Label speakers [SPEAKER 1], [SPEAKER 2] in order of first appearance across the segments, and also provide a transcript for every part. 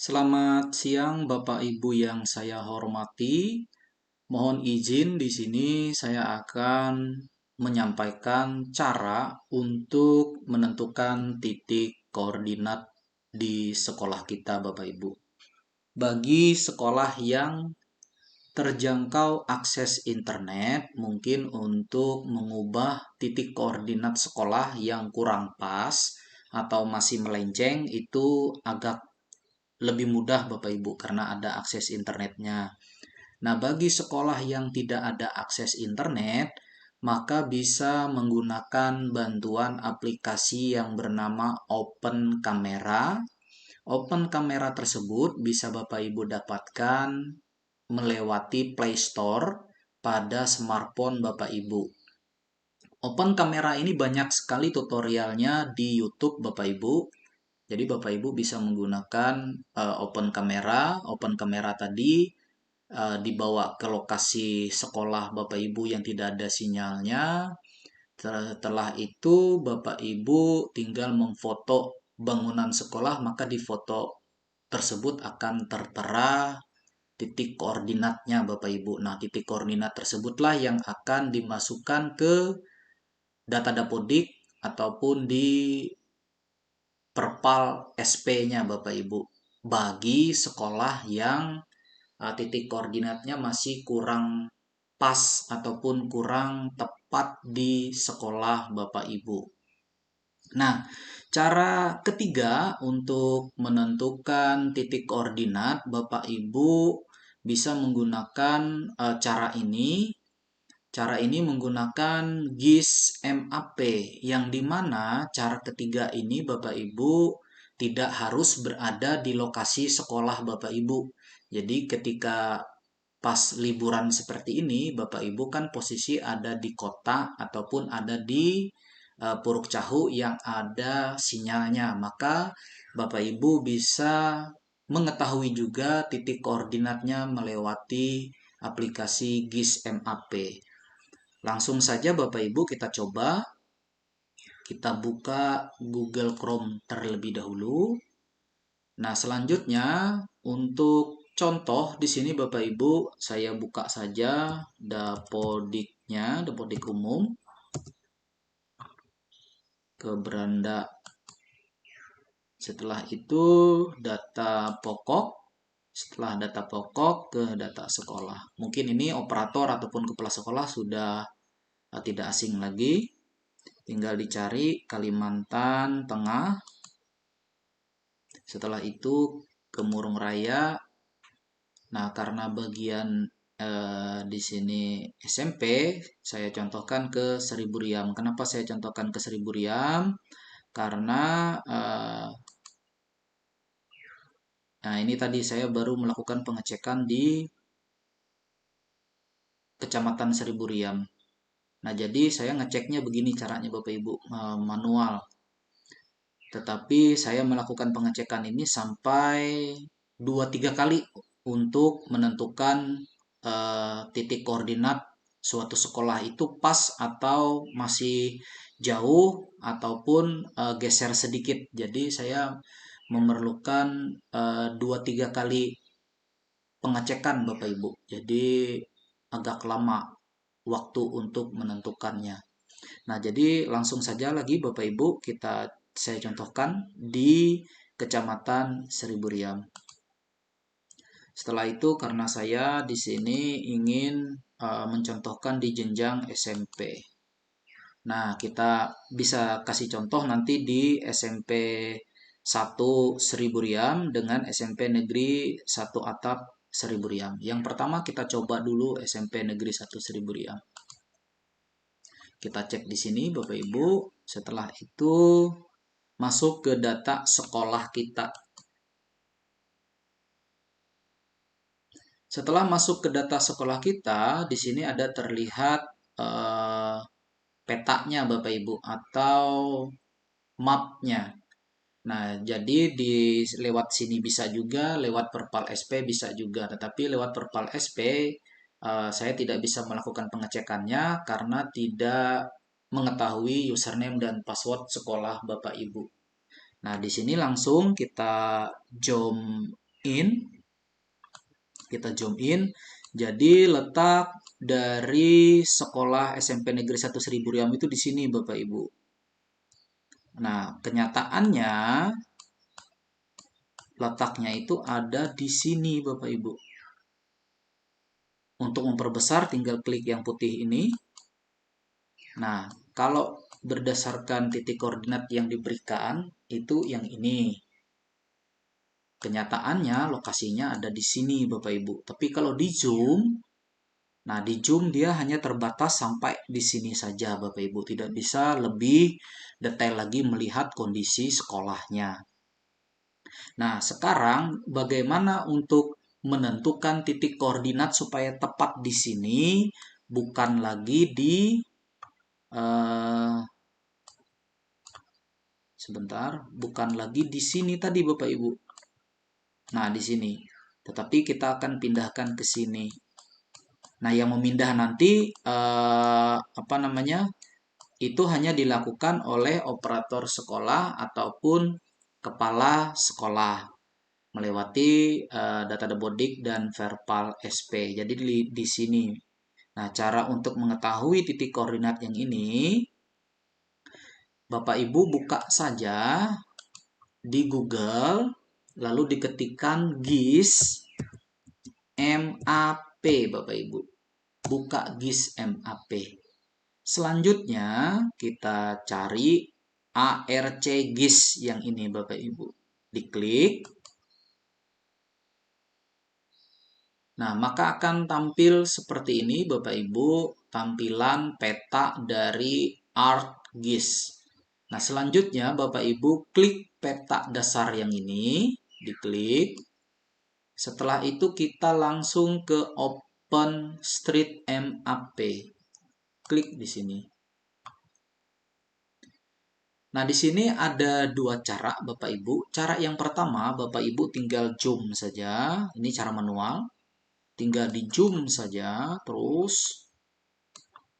[SPEAKER 1] Selamat siang Bapak Ibu yang saya hormati. Mohon izin di sini saya akan menyampaikan cara untuk menentukan titik koordinat di sekolah kita Bapak Ibu. Bagi sekolah yang terjangkau akses internet, mungkin untuk mengubah titik koordinat sekolah yang kurang pas atau masih melenceng itu agak lebih mudah Bapak Ibu karena ada akses internetnya. Nah, bagi sekolah yang tidak ada akses internet, maka bisa menggunakan bantuan aplikasi yang bernama Open Camera. Open Camera tersebut bisa Bapak Ibu dapatkan melewati Play Store pada smartphone Bapak Ibu. Open Camera ini banyak sekali tutorialnya di YouTube Bapak Ibu. Jadi Bapak Ibu bisa menggunakan Open Camera. Open Camera tadi dibawa ke lokasi sekolah Bapak Ibu yang tidak ada sinyalnya. Setelah itu Bapak Ibu tinggal memfoto bangunan sekolah, maka di foto tersebut akan tertera titik koordinatnya Bapak Ibu. Nah, titik koordinat tersebutlah yang akan dimasukkan ke data Dapodik ataupun di perpal SP-nya Bapak Ibu bagi sekolah yang titik koordinatnya masih kurang pas ataupun kurang tepat di sekolah Bapak Ibu. Nah, cara ketiga untuk menentukan titik koordinat Bapak Ibu bisa menggunakan cara ini. Cara ini menggunakan GIS MAP yang dimana cara ketiga ini Bapak Ibu tidak harus berada di lokasi sekolah Bapak Ibu. Jadi ketika pas liburan seperti ini Bapak Ibu kan posisi ada di kota ataupun ada di Puruk Cahu yang ada sinyalnya. Maka Bapak Ibu bisa mengetahui juga titik koordinatnya melewati aplikasi GIS MAP. Langsung saja Bapak Ibu kita coba. Kita buka Google Chrome terlebih dahulu. Nah, selanjutnya untuk contoh di sini Bapak Ibu saya buka saja Dapodiknya, Dapodik umum ke beranda. Setelah itu data pokok. Setelah data pokok ke data sekolah. Mungkin ini operator ataupun kepala sekolah sudah tidak asing lagi. Tinggal dicari Kalimantan Tengah. Setelah itu Gemurung Raya. Nah, karena bagian di sini SMP, saya contohkan ke Seribu Riam. Kenapa saya contohkan ke Seribu Riam? Karena nah ini tadi saya baru melakukan pengecekan di Kecamatan Seribu Riam. Nah, jadi saya ngeceknya begini caranya Bapak Ibu, manual. Tetapi saya melakukan pengecekan ini sampai 2-3 kali untuk menentukan titik koordinat suatu sekolah itu pas atau masih jauh ataupun geser sedikit. Jadi saya memerlukan 2-3 kali pengecekan Bapak Ibu. Jadi agak lama waktu untuk menentukannya. Nah, jadi langsung saja lagi Bapak Ibu saya contohkan di Kecamatan Seribu Riam. Setelah itu karena saya di sini ingin mencontohkan di jenjang SMP. Nah, kita bisa kasih contoh nanti di SMP 1 Seribu Riam dengan SMP Negeri 1 Atap Seribu Riam. Yang pertama kita coba dulu SMP Negeri 1 Seribu Riam. Kita cek di sini Bapak Ibu. Setelah itu masuk ke data sekolah kita. Setelah masuk ke data sekolah kita, di sini ada terlihat petanya Bapak Ibu atau mapnya. Nah, jadi lewat sini bisa juga, lewat perpal SP bisa juga. Tetapi lewat perpal SP saya tidak bisa melakukan pengecekannya karena tidak mengetahui username dan password sekolah Bapak Ibu. Nah, di sini langsung kita in. Kita zoom in. Jadi letak dari sekolah SMP Negeri 1 Seribu Riam itu di sini Bapak Ibu. Nah, kenyataannya letaknya itu ada di sini Bapak Ibu. Untuk memperbesar tinggal klik yang putih ini. Nah, kalau berdasarkan titik koordinat yang diberikan itu yang ini. Kenyataannya lokasinya ada di sini Bapak Ibu. Tapi kalau di zoom, nah di zoom dia hanya terbatas sampai di sini saja Bapak Ibu. Tidak bisa lebih detail lagi melihat kondisi sekolahnya. Nah, sekarang bagaimana untuk menentukan titik koordinat supaya tepat di sini, bukan lagi di sebentar, bukan lagi di sini tadi Bapak Ibu. Nah, di sini. Tetapi kita akan pindahkan ke sini. Nah, yang memindah nanti apa namanya? Itu hanya dilakukan oleh operator sekolah ataupun kepala sekolah melewati data Dapodik dan Verpal SP. Jadi di sini. Nah, cara untuk mengetahui titik koordinat yang ini, Bapak Ibu buka saja di Google, lalu diketikkan GIS MAP Bapak Ibu. Buka GIS MAP. Selanjutnya kita cari ARC GIS yang ini Bapak Ibu. Diklik. Nah, maka akan tampil seperti ini Bapak Ibu, tampilan peta dari ArcGIS. Nah, selanjutnya Bapak Ibu klik peta dasar yang ini, diklik. Setelah itu kita langsung ke OpenStreetMap. Klik di sini. Nah, di sini ada dua cara Bapak Ibu. Cara yang pertama, Bapak Ibu tinggal zoom saja. Ini cara manual. Tinggal di zoom saja, terus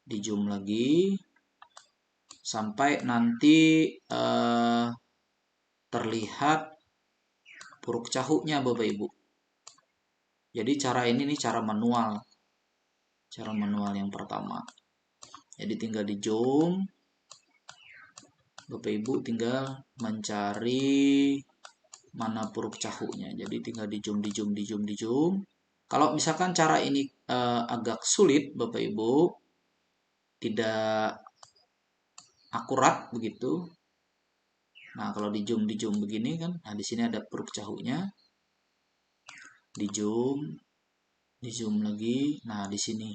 [SPEAKER 1] di zoom lagi sampai nanti terlihat Puruk Cahuknya Bapak Ibu. Jadi cara ini nih cara manual yang pertama. Jadi tinggal di zoom, Bapak Ibu tinggal mencari mana Puruk Cahuknya. Jadi tinggal di zoom. Kalau misalkan cara ini agak sulit Bapak Ibu, tidak akurat begitu. Nah, kalau di zoom begini kan, nah di sini ada Puruk Cahuknya. Di zoom lagi. Nah, di sini.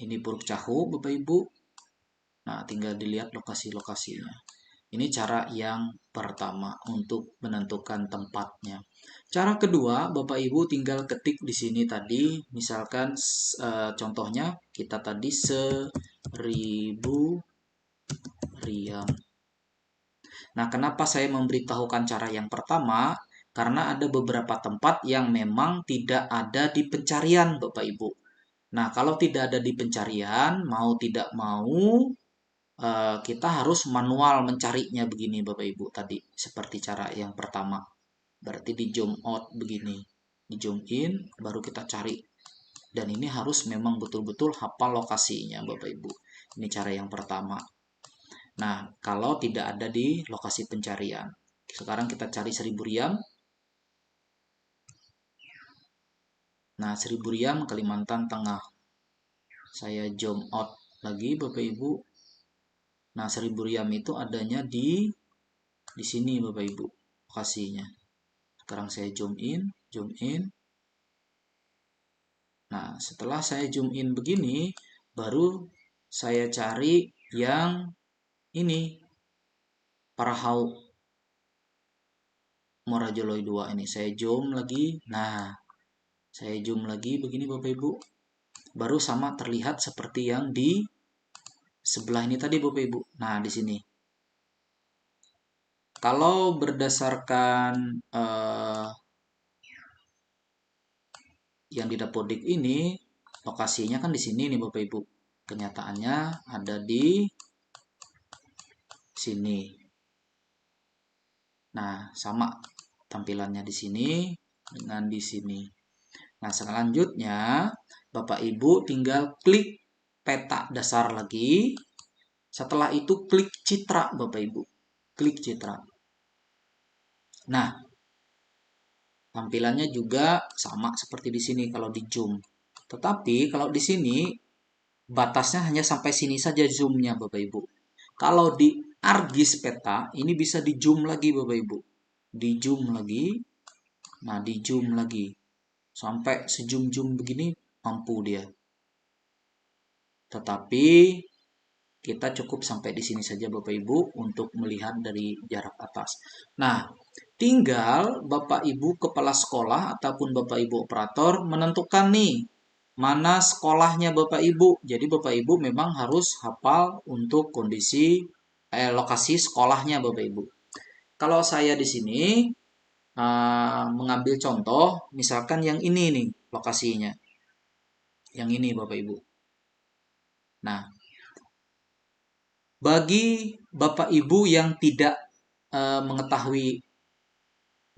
[SPEAKER 1] Ini Puruk Cahuk Bapak Ibu. Nah, tinggal dilihat lokasi-lokasinya. Ini cara yang pertama untuk menentukan tempatnya. Cara kedua, Bapak Ibu tinggal ketik di sini tadi, misalkan contohnya kita tadi 1000 Riam. Nah, kenapa saya memberitahukan cara yang pertama? Karena ada beberapa tempat yang memang tidak ada di pencarian, Bapak Ibu. Nah, kalau tidak ada di pencarian, mau tidak mau, kita harus manual mencarinya begini, Bapak Ibu. Tadi, seperti cara yang pertama. Berarti di zoom out begini. Di zoom in, baru kita cari. Dan ini harus memang betul-betul hafal lokasinya, Bapak Ibu. Ini cara yang pertama. Nah, kalau tidak ada di lokasi pencarian. Sekarang kita cari 1000 Riam. Nah, 1000 Riam Kalimantan Tengah. Saya zoom out lagi Bapak Ibu. Nah, 1000 Riam itu adanya di sini Bapak Ibu lokasinya. Sekarang saya zoom in. Nah, setelah saya zoom in begini, baru saya cari yang ini. Parahau Morajoloi 2 ini. Saya zoom lagi. Nah, saya zoom lagi begini Bapak Ibu. Baru sama terlihat seperti yang di sebelah ini tadi Bapak Ibu. Nah, di sini. Kalau berdasarkan yang di Dapodik ini, lokasinya kan di sini nih Bapak Ibu. Kenyataannya ada di sini. Nah, sama tampilannya di sini. dengan di sini. Nah, selanjutnya Bapak Ibu tinggal klik peta dasar lagi. Setelah itu klik citra Bapak Ibu. Klik citra. Nah, tampilannya juga sama seperti di sini kalau di zoom. Tetapi kalau di sini batasnya hanya sampai sini saja zoomnya Bapak Ibu. Kalau di ArcGIS peta ini bisa di zoom lagi Bapak Ibu. Di zoom lagi. Nah, di zoom lagi. Sampai sejum-jum begini mampu dia. Tetapi kita cukup sampai di sini saja Bapak Ibu untuk melihat dari jarak atas. Nah, tinggal Bapak Ibu kepala sekolah ataupun Bapak Ibu operator menentukan nih mana sekolahnya Bapak Ibu. Jadi Bapak Ibu memang harus hafal untuk kondisi lokasi sekolahnya Bapak Ibu. Kalau saya di sini mengambil contoh misalkan yang ini nih lokasinya. Yang ini Bapak Ibu. Nah, bagi Bapak Ibu yang tidak mengetahui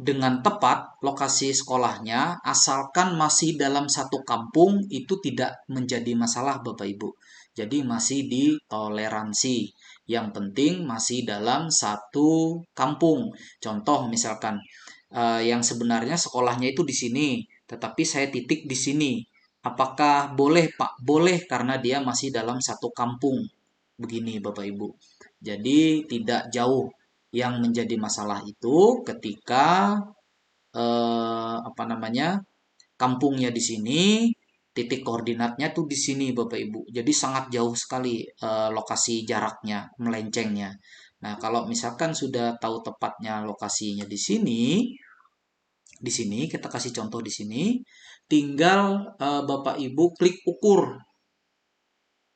[SPEAKER 1] dengan tepat lokasi sekolahnya, asalkan masih dalam satu kampung, itu tidak menjadi masalah Bapak Ibu. Jadi masih ditoleransi. Yang penting masih dalam satu kampung. Contoh misalkan yang sebenarnya sekolahnya itu di sini, tetapi saya titik di sini. Apakah boleh Pak? Boleh karena dia masih dalam satu kampung. Begini Bapak Ibu. Jadi tidak jauh. Yang menjadi masalah itu ketika apa namanya kampungnya di sini, titik koordinatnya tuh di sini Bapak Ibu. Jadi sangat jauh sekali lokasi jaraknya, melencengnya. Nah, kalau misalkan sudah tahu tepatnya lokasinya di sini kita kasih contoh di sini, tinggal Bapak Ibu klik ukur.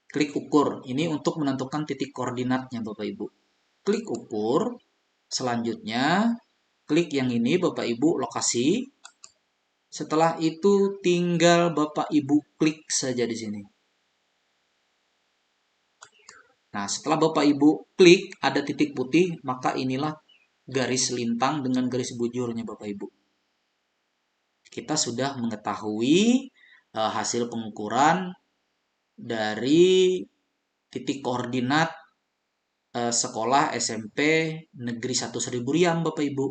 [SPEAKER 1] Klik ukur. Ini untuk menentukan titik koordinatnya Bapak Ibu. Klik ukur. Selanjutnya, klik yang ini Bapak Ibu lokasi. Setelah itu tinggal Bapak Ibu klik saja di sini. Nah, setelah Bapak Ibu klik ada titik putih, maka inilah garis lintang dengan garis bujurnya Bapak Ibu. Kita sudah mengetahui hasil pengukuran dari titik koordinat sekolah SMP Negeri 1 Seribu Riam Bapak Ibu.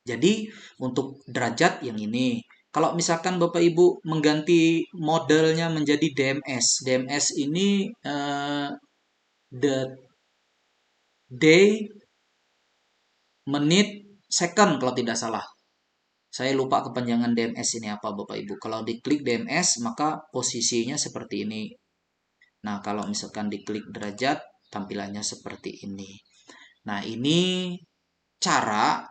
[SPEAKER 1] Jadi untuk derajat yang ini. Kalau misalkan Bapak Ibu mengganti modelnya menjadi DMS. DMS ini the day, menit, second kalau tidak salah. Saya lupa kepanjangan DMS ini apa Bapak Ibu. Kalau diklik DMS maka posisinya seperti ini. Nah, kalau misalkan diklik derajat tampilannya seperti ini. Nah, ini cara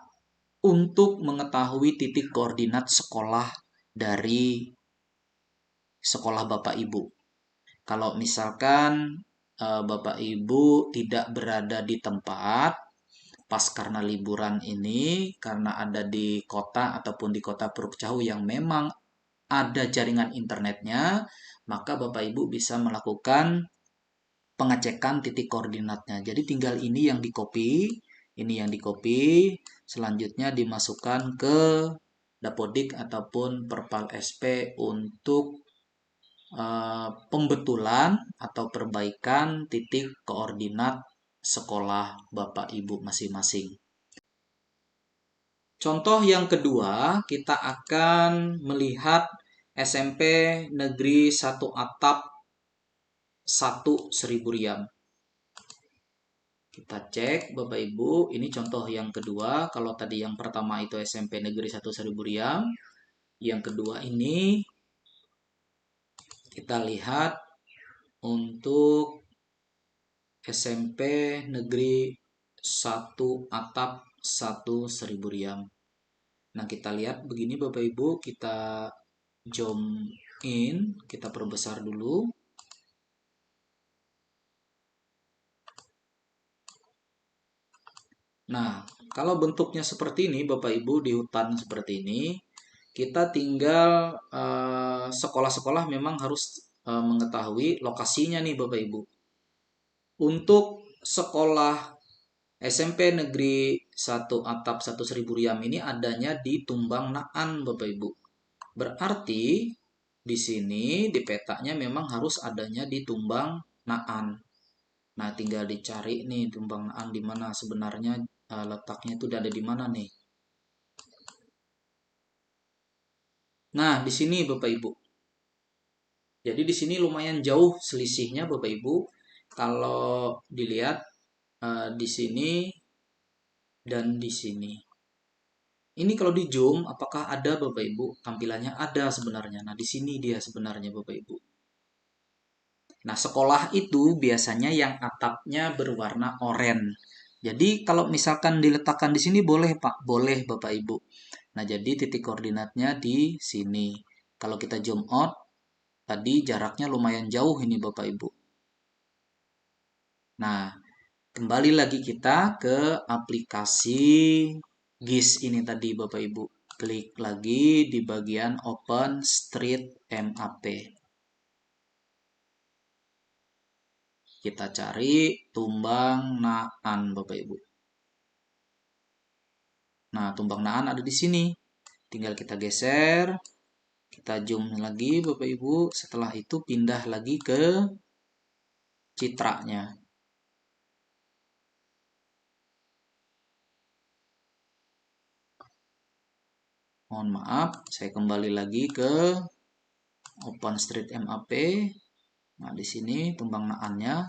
[SPEAKER 1] untuk mengetahui titik koordinat sekolah dari sekolah Bapak Ibu. Kalau misalkan Bapak Ibu tidak berada di tempat pas karena liburan ini, karena ada di kota ataupun di kota Puruk Cahu yang memang ada jaringan internetnya, maka Bapak Ibu bisa melakukan pengecekan titik koordinatnya. Jadi tinggal ini yang di-copy, selanjutnya dimasukkan ke Dapodik ataupun Perpal SP untuk pembetulan atau perbaikan titik koordinat sekolah Bapak Ibu masing-masing. Contoh yang kedua, kita akan melihat SMP Negeri 1 Atap 1 Seribu Riam. Kita cek Bapak Ibu, ini contoh yang kedua. Kalau tadi yang pertama itu SMP Negeri 1 Seribu Riam, yang kedua ini kita lihat untuk SMP Negeri 1 Atap 1 Seribu Riam. Nah, kita lihat begini Bapak Ibu, kita zoom in, kita perbesar dulu. Nah, kalau bentuknya seperti ini Bapak Ibu di hutan seperti ini, kita tinggal sekolah-sekolah memang harus mengetahui lokasinya nih Bapak Ibu. Untuk sekolah SMP Negeri 1 Atap 1.000 Riam ini adanya di Tumbang Naan, Bapak Ibu. Berarti di sini di petanya memang harus adanya di Tumbang Naan. Nah, tinggal dicari nih Tumbang Naan di mana sebenarnya, letaknya itu ada di mana nih. Nah, di sini Bapak Ibu. Jadi di sini lumayan jauh selisihnya Bapak Ibu. Kalau dilihat di sini dan di sini. Ini kalau di zoom, apakah ada Bapak Ibu? Tampilannya ada sebenarnya. Nah, di sini dia sebenarnya Bapak Ibu. Nah, sekolah itu biasanya yang atapnya berwarna oranye. Jadi kalau misalkan diletakkan di sini boleh Pak, boleh Bapak Ibu. Nah, jadi titik koordinatnya di sini. Kalau kita zoom out, tadi jaraknya lumayan jauh ini Bapak Ibu. Nah, kembali lagi kita ke aplikasi GIS ini tadi Bapak Ibu. Klik lagi di bagian Open Street Map. Kita cari Tumbang Naan Bapak Ibu. Nah, Tumbang Naan ada di sini. Tinggal kita geser, kita zoom lagi Bapak Ibu. Setelah itu pindah lagi ke citranya. Mohon maaf, saya kembali lagi ke OpenStreetMap. Nah, di sini Tumbang Naannya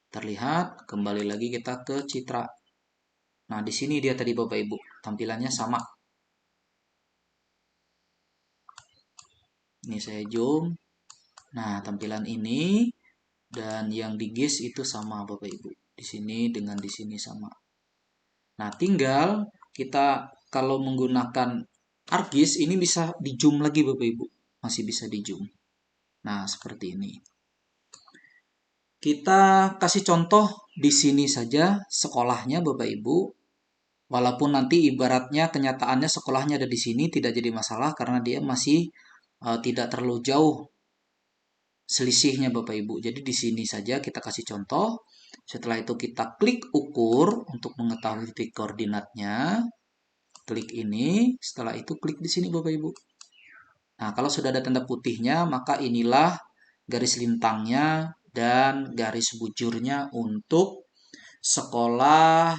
[SPEAKER 1] terlihat. Kembali lagi kita ke citra. Nah, di sini dia tadi Bapak Ibu. Tampilannya sama. Ini saya zoom. Nah, tampilan ini dan yang di GIS itu sama Bapak Ibu. Di sini dengan di sini sama. Nah, tinggal kita kalau menggunakan ArcGIS ini bisa di zoom lagi Bapak Ibu. Masih bisa di zoom. Nah, seperti ini. Kita kasih contoh di sini saja sekolahnya Bapak Ibu. Walaupun nanti ibaratnya kenyataannya sekolahnya ada di sini tidak jadi masalah karena dia masih tidak terlalu jauh selisihnya Bapak Ibu. Jadi di sini saja kita kasih contoh. Setelah itu kita klik ukur untuk mengetahui titik koordinatnya. Klik ini, setelah itu klik di sini Bapak Ibu. Nah, kalau sudah ada tanda putihnya, maka inilah garis lintangnya dan garis bujurnya untuk sekolah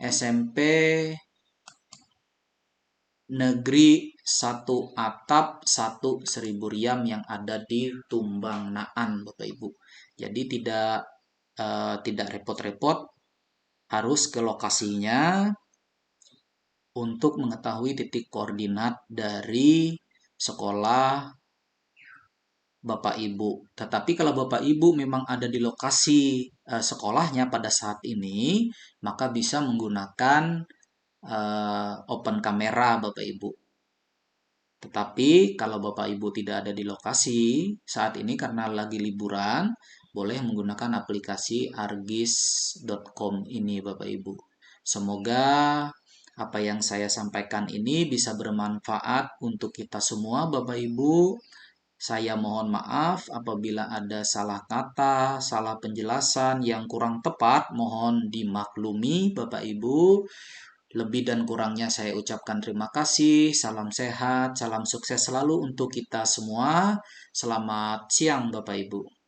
[SPEAKER 1] SMP Negeri 1 Atap 1.000 Riam yang ada di Tumbang Naan, Bapak Ibu. Jadi tidak repot-repot harus ke lokasinya untuk mengetahui titik koordinat dari sekolah Bapak Ibu. Tetapi kalau Bapak Ibu memang ada di lokasi sekolahnya pada saat ini, maka bisa menggunakan open kamera Bapak Ibu. Tetapi kalau Bapak Ibu tidak ada di lokasi saat ini karena lagi liburan, boleh menggunakan aplikasi argis.com ini Bapak Ibu. Semoga apa yang saya sampaikan ini bisa bermanfaat untuk kita semua Bapak Ibu. Saya mohon maaf apabila ada salah kata, salah penjelasan yang kurang tepat, mohon dimaklumi Bapak Ibu. Lebih dan kurangnya saya ucapkan terima kasih. Salam sehat, salam sukses selalu untuk kita semua. Selamat siang Bapak Ibu.